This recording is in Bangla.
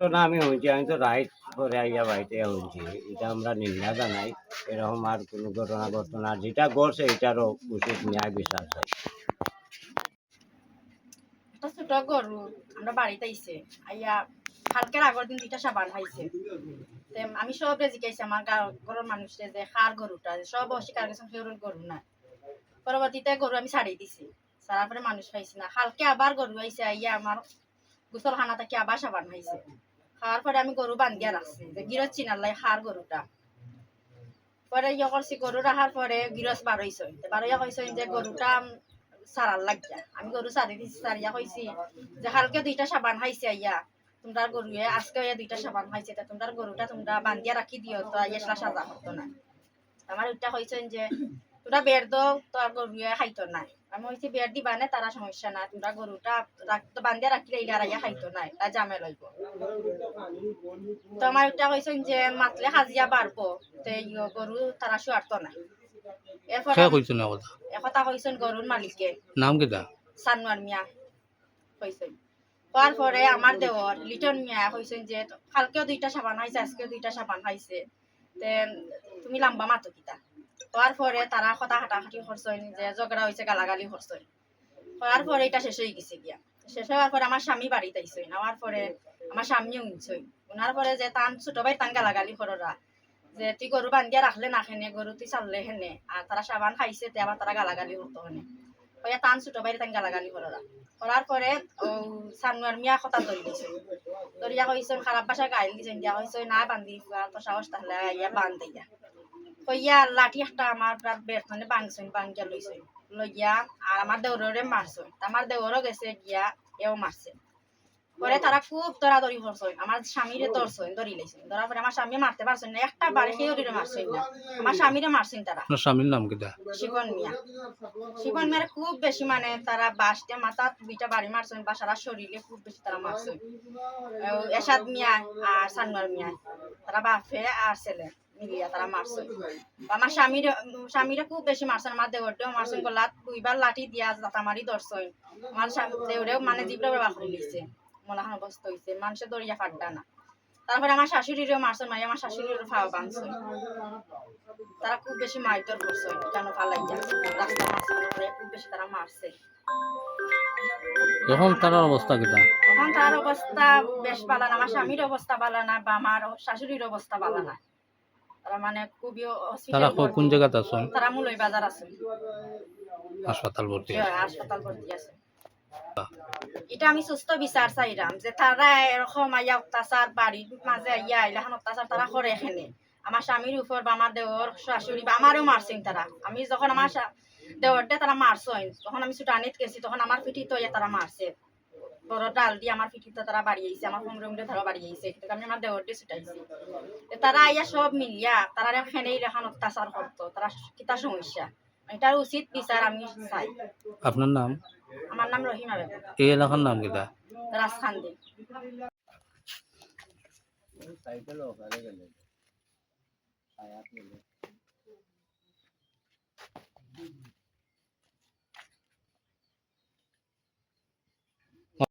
ঘটনা আমি হয়েছি, আমি তো রাইট করে আইয়া বাড়িতে হয়েছি, এটা আমরা নিন্দা জানাই। এরকম আর কোনো ঘটনা ঘটনা যেটা ঘটছে এটারও উচিত ন্যায় বিচার চাই। একটা ছোট গরু আমরা বাড়িতে আইছে আইয়া কালকের আগের দিন 2টা সাবান খাইছে। আমি সব জিজ্ঞাসি আমার ঘরের মানুষে যে কার গরুটা, সব অস্বীকার করছে কেউ গরু না। পরবর্তীতে গরু আমি ছাড়িয়ে দিছি, ছাড়ার পরে মানুষ খাইছি না। কালকে আবার গরু আইছে আইয়া আমার গোসলখানা থেকে আবার সাবান খাইছে। খাওয়ার পরে আমি গরু বান্ধিয়া রাখছি যে গিরজ চিনার খার গরুটা। পরে ইয়ে করছি, গরু রাখার পরে গিরজ বারইছে, বারইয়া কইছে যে গরুটা সারার লাগিয়া। আমি গরু সারি দিছি, সারিয়া কইছি যে কালকে 2টা সাবান খাইছে আইয়া তোমরা গরুয়ে আজকে আইয়া 2টা সাবান খাইছে, তা তোমরা গরুটা তোমরা বান্ধিয়া রাখি দিও, তো আইয়া সাজা করতো না। আমার ওইটা কইছেন যে তোমরা বের দাও, তো আর গরুয়ে খাইতো না। আমি কইছি বের দিবা না, তারা সমস্যা না, তোমরা গরুটা রাখতো বান্ধিয়া রাখিলে ইলা আইয়া খাইতো না, তা জামে লইব। তো আমার ওইটা কইছেন যে মাতলে হাজিয়া বাড়বো, তো গরু তারা শুয়ারতো না। এরপর একথা কইছেন গরুর মালিককে, নাম কিটা? সানোয়ার মিয়া কইছেন। হওয়ার পরে আমার দেওর লিটন মিয়া কইছেন যে কালকেও 2টা সাবান খাইছে, আজকেও 2টা সাবান খাইছে, তে তুমি লাম্বা মাতো কিতা। হওয়ার পরে তারা কথা হাঁটাহাঁটি করছেন, যে ঝগড়া হয়েছে, গালাগালি করছেন। হওয়ার পরে এটা শেষ হয়ে গেছে গিয়া। শেষ হওয়ার পরে আমার স্বামী বাড়িতে আইসেন, আমার পরে আমার স্বামীও উনছই। উনার পরে যে তান ছোট ভাই তান গালাগালি কররা যে তুই গরু বান্ধিয়া রাখলে না খেনে, গরু তুই চাললে হেনে, আর তারা সাবান খাইছে তে আবার তারা গালাগালি করতো হেনে। হইয়া তান ছোট ভাই তান গালাগালি কররা। করার পরে ও সানোয়ার মিয়া কথা ধরি দিয়েছে, ধরিয়া কইছেন খারাপ ভাষা গাইল দিয়েছেন, দিয়া কইছে না বান্ধি তো সাহস তাহলে ইয়া বান্ধ দিয়া কইয়া লাঠি একটা আমার বেরখানে ভাঙছেন, ভাঙিয়া লইছেন লইয়া আর আমার দেউরে মারছেন। আমার দেউরও গেছে গিয়া এও মারছে। পরে তারা খুব দরাদরি করছেন, আমার স্বামীরে ধরছেন, ধরি লাইছেন। ধরার পরে আমার স্বামী মারতে পারছেন না, একটা বাড়ি খেয়ে মারছেন না, আমার স্বামীরে মারছেন তারা। আপনার স্বামীর নাম কিটা? শিবন মিয়া। শিবন মিয়ার খুব বেশি মানে তারা বাসতে মাথা 2টা বাড়ি মারছেন, বা সারা শরীরে খুব বেশি তারা মারছেন। এরশাদ মিয়া আর সানোয়ার মিয়া, তারা বাপে আর ছেলে মিলিয়া তারা মারছেন। আমার স্বামীরে খুব বেশি মারছেন, আমার দেওরটাও মারছেন, গলাত 2বার লাঠি দিয়া জাতামারি ধরছেন। আমার দেওরেও মানে জিব্রা বাবা করে লিছে, মলাহান অবস্থা হয়েছে, মানুষের দরিয়া ফাড্ডা না। তারপরে আমার শাশুড়িরও মারছেন, মানে আমার শাশুড়িরও ফাও বাঁধছেন। তারা খুব বেশি মারধর করছে, কেন ফালাইয়া রাস্তা মাঝখানে করে খুব বেশি তারা মারছে। এখন তার অবস্থা কিটা? এখন তার অবস্থা বেশ ভালো না, আমার স্বামীর অবস্থা ভালো না, বা আমার শাশুড়ির অবস্থা ভালো না। তারা মানে খুবই তারা কোন জায়গাতে আছেন? তারা মুলই বাজার আছে, হাসপাতাল ভর্তি। হাসপাতাল ভর্তি আছে। এটা আমি সুস্থ বিচার চাইলাম যে তারা এরকম আইয়া অত্যাচার বাড়ির মাঝে আইয়া এলাকান অত্যাচার তারা করে এখানে আমার স্বামীর উপর, বা আমার দেওর শাশুড়ি বা আমারও মারছেন তারা। আমি যখন আমার দেওরটা তারা মারছেন, তখন আমি ছুটানিত গেছি, তখন আমার পিঠিতে ইয়ে তারা মারছে, বড় ডাল দিয়ে আমার পিঠিতে তারা বাড়িয়েছে, আমার কোমরে তারা বাড়িয়েছে, কিন্তু আমি আমার দেওর দিয়ে ছুটাইছি। তারা আইয়া সব মিলিয়া তারা এখানে এলাকান অত্যাচার করতো, তারা কিতা সমস্যা, এটার উচিত বিচার আমি চাই। আপনার নাম? আমার নাম রহিমা বেগম। এই এলাকার নাম কিটা? রাজখান্দি। সাইকেল ওখানে গেলে আয়াত মিলে